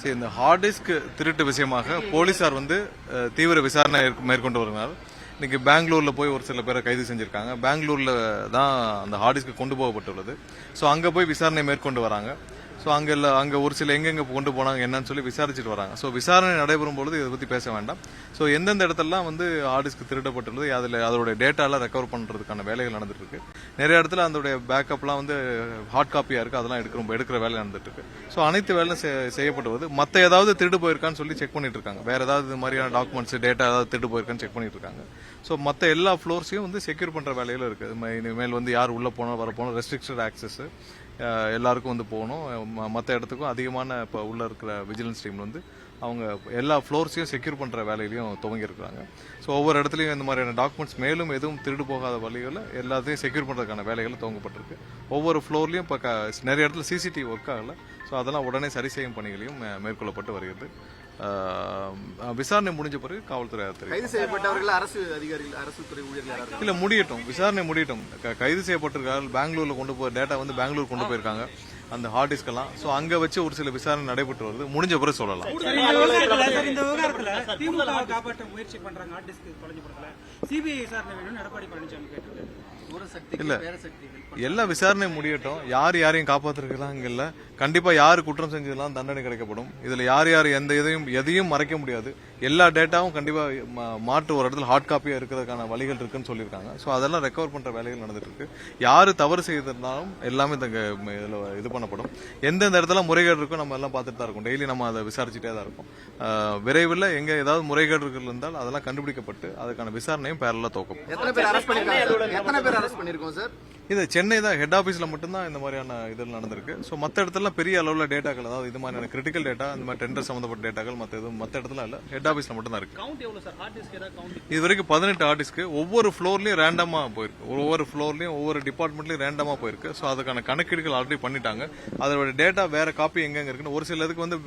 சரி, இந்த hard disk திருட்டு விஷயமாக போலீசார் வந்து தீவிர விசாரணை மேற்கொண்டு வருகிறார். இன்னைக்கு பெங்களூர்ல போய் ஒரு சில பேரை கைது செஞ்சிருக்காங்க. பெங்களூர்ல தான் அந்த ஹார்ட் டிஸ்க் கொண்டு போகப்பட்டுள்ளது. ஸோ அங்க போய் விசாரணை மேற்கொண்டு வராங்க. ஸோ அங்க ஒரு சில எங்கெங்க கொண்டு போனாங்க என்னன்னு சொல்லி விசாரிச்சுட்டு வராங்க. ஸோ விசாரணை நடைபெறும் பொழுது இதை பத்தி பேச வேண்டாம். ஸோ எந்தெந்த இடத்துலலாம் வந்து ஹார்ட் டிஸ்க் திருடப்பட்டுள்ளது, அதோட டேட்டாலாம் ரெக்கவர் பண்றதுக்கான வேலைகள் நடந்துட்டு இருக்கு. நிறைய இடத்துல அதோடைய பேக்கப்லாம் வந்து ஹார்ட் காப்பியா இருக்கு, அதெல்லாம் எடுக்கிற வேலை நடந்துட்டு இருக்கு. ஸோ அனைத்து வேலையும் செய்யப்பட்டு வருது. மற்ற ஏதாவது திருடு போயிருக்கான்னு சொல்லி செக் பண்ணிட்டு இருக்காங்க. வேற ஏதாவது இது மாதிரியான டாக்குமெண்ட்ஸ் டேட்டா ஏதாவது திருடு போயிருக்கான்னு செக் பண்ணிட்டு இருக்காங்க. ஸோ மற்ற எல்லா ஃப்ளோர்ஸையும் வந்து செக்யூர் பண்ற வேலையில இருக்கு. இனிமேல் வந்து யார் உள்ள போனோம் வர போனோம் ரெஸ்ட்ரிக்டட் ஆக்சஸ் எல்லாருக்கும் வந்து போகணும். மற்ற இடத்துக்கும் அதிகமான இப்போ உள்ள இருக்கிற விஜிலன்ஸ் டீம் வந்து அவங்க எல்லா ஃப்ளோர்ஸையும் செக்யூர் பண்ற வேலையிலையும் துவங்கி இருக்கிறாங்க. ஸோ ஒவ்வொரு இடத்துலையும் இந்த மாதிரியான டாக்குமெண்ட்ஸ் மேலும் எதுவும் திருடு போகாத வழிகளில் எல்லாத்தையும் செக்யூர் பண்றதுக்கான வேலைகள் துவங்கப்பட்டிருக்கு. ஒவ்வொரு ஃப்ளோர்லையும் இப்போ நிறைய இடத்துல சிசிடிவி ஒர்க் ஆகல. ஸோ அதெல்லாம் உடனே சரி செய்யும் பணிகளையும் மேற்கொள்ளப்பட்டு வருகிறது. விசாரணை முடிஞ்ச பிறகு காவல்துறை கைது செய்யப்பட்டவர்கள் அரசு அதிகாரிகள் அரசு துறை ஊழியர்கள் இல்ல முடியட்டும், விசாரணை முடியட்டும். கைது செய்யப்பட்டிருக்கார்கள். பெங்களூர்ல கொண்டு போய் டேட்டா வந்து பெங்களூர் கொண்டு போயிருக்காங்க அந்த ஹார்ட் டிஸ்க் எல்லாம். சோ அங்க வச்சு ஒரு சில விசாரணை நடைபெற்று வருது. முடிஞ்ச பிறகு சொல்லலாம். இந்த விவகாரத்துல திமுக காப்பாற்ற முயற்சி பண்றாங்க. ஹார்ட் டிஸ்க் தொலைஞ்சு போறதுல சிபிஐ விசாரணை வேணும்னு எடப்பாடி பழனிசாமி கேட்டிருக்காரு. இல்ல, எல்லா விசாரணை முடியட்டும். யாரையும் காப்பாத்திருக்கலாம் இல்ல. கண்டிப்பா யாரு குற்றம் செஞ்சதெல்லாம் தண்டனை கிடைக்கப்படும். இதுல யார் எதையும் மறைக்க முடியாது. எல்லா டேட்டாவும் கண்டிப்பா மாற்று ஒரு இடத்துல ஹார்ட் காப்பியா இருக்கிறதுக்கான வழிகள் இருக்குன்னு சொல்லியிருக்காங்க. ஸோ அதெல்லாம் ரெக்கவர் பண்ற வேலைகள் நடந்துட்டு இருக்கு. யாரு தவறு செய்திருந்தாலும் எல்லாமே இதுல இது பண்ணப்படும். எந்தெந்த இடத்துல முறைகேடு இருக்கோ நம்ம எல்லாம் பார்த்துட்டு தான் இருக்கோம். டெய்லி நம்ம அதை விசாரிச்சுட்டே தான் இருக்கோம். விரைவில் எங்க ஏதாவது முறைகேடு இருந்தால் அதெல்லாம் கண்டுபிடிக்கப்பட்டு அதுக்கான விசாரணையும் பேரலா துவக்கப்படும். இது சென்னை தான் ஹெட் ஆபீஸ்ல மட்டும்தான் இந்த மாதிரியான இதில் நடந்திருக்கு. ஸோ மற்ற இடத்துல பெரிய அளவுல டேட்டாக்கள், அதாவது இது மாதிரியான கிரிட்டிக்கல் டேட்டா, இந்த மாதிரி டெண்டர் சம்பந்தப்பட்ட டேட்டாக்கள் மற்ற இடத்துல இல்ல, ஹெட் ஆபீஸ்ல மட்டும் தான் இருக்கு. இது வரைக்கும் 18 ஹார்ட் டிஸ்க் ஒவ்வொரு ஃப்ளோர்லயும் ரேண்டமா போயிருக்கு. ஒவ்வொரு ஃப்ளோர்லயும் ஒவ்வொரு டிபார்ட்மெண்ட்லயும் ரேண்டமா போயிருக்கு. ஸோ அதுக்கான கணக்கீடுகள் ஆல்ரெடி பண்ணிட்டாங்க. அதோட டேட்டா வேற காப்பி எங்க இருக்குன்னு ஒரு சில இதுக்கு வந்து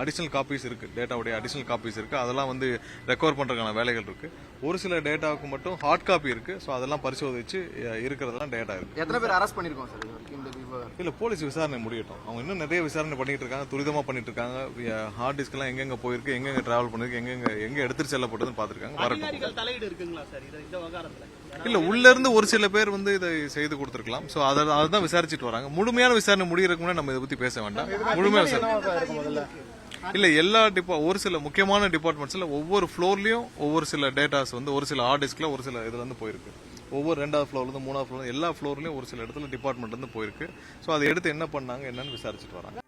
அடிஷனல் காப்பீஸ் இருக்கு, டேட்டாவுடைய அடிஷனல் காப்பீஸ் இருக்கு. அதெல்லாம் வந்து ரெக்கவர் பண்றதுக்கான வேலைகள் இருக்கு. ஒரு சில டேட்டாவுக்கு மட்டும் ஹார்ட் காப்பி இருக்கு. ஸோ அதெல்லாம் பரிசோதிச்சு இருக்கிறதெல்லாம் டேட்டா இருக்கு. எத்தனை பேர் அரெஸ்ட் பண்ணிருக்கோம் சார்? இல்ல, போலீஸ் விசாரணை முடியட்டும். அவங்க இன்னும் நிறைய விசாரணை பண்ணிட்டு இருக்காங்க, துரிதமா பண்ணிட்டு இருக்காங்க. ஹார்ட் டிஸ்க் எல்லாம் எங்கெங்க போயிருக்கு, எங்கெங்க டிராவல் பண்ணிருக்கு, எங்க எடுத்துட்டு செல்லப்பட்டதுன்னு பாத்துருக்காங்க. இல்ல, உள்ள இருந்து ஒரு சில பேர் வந்து இதை செய்து கொடுத்திருக்கலாம். சோ அதான் விசாரிச்சுட்டு வராங்க. முழுமையான விசாரணை முடியறதுக்கு முன்னாடி நம்ம இதை பத்தி பேச வேண்டாம். முழுமையான விசாரணை இல்ல, எல்லா ஒரு சில முக்கியமான டிபார்ட்மெண்ட்ஸ்ல ஒவ்வொரு ஃப்ளோர்லயும் ஒவ்வொரு சில டேட்டாஸ் வந்து ஒரு சில ஹார்ட் டிஸ்க்ல ஒரு சில இதுல இருந்து போயிருக்கு. ஒவ்வொரு 2வது ஃப்ளோர்ல இருந்து 3வது ஃப்ளோர் எல்லா ஃப்ளோர்லயும் ஒரு சில இடத்துல டிபார்ட்மெண்ட்ல இருந்து போயிருக்கு. சோ அதை எடுத்து என்ன பண்ணாங்க என்னன்னு விசாரிச்சுட்டு வராங்க.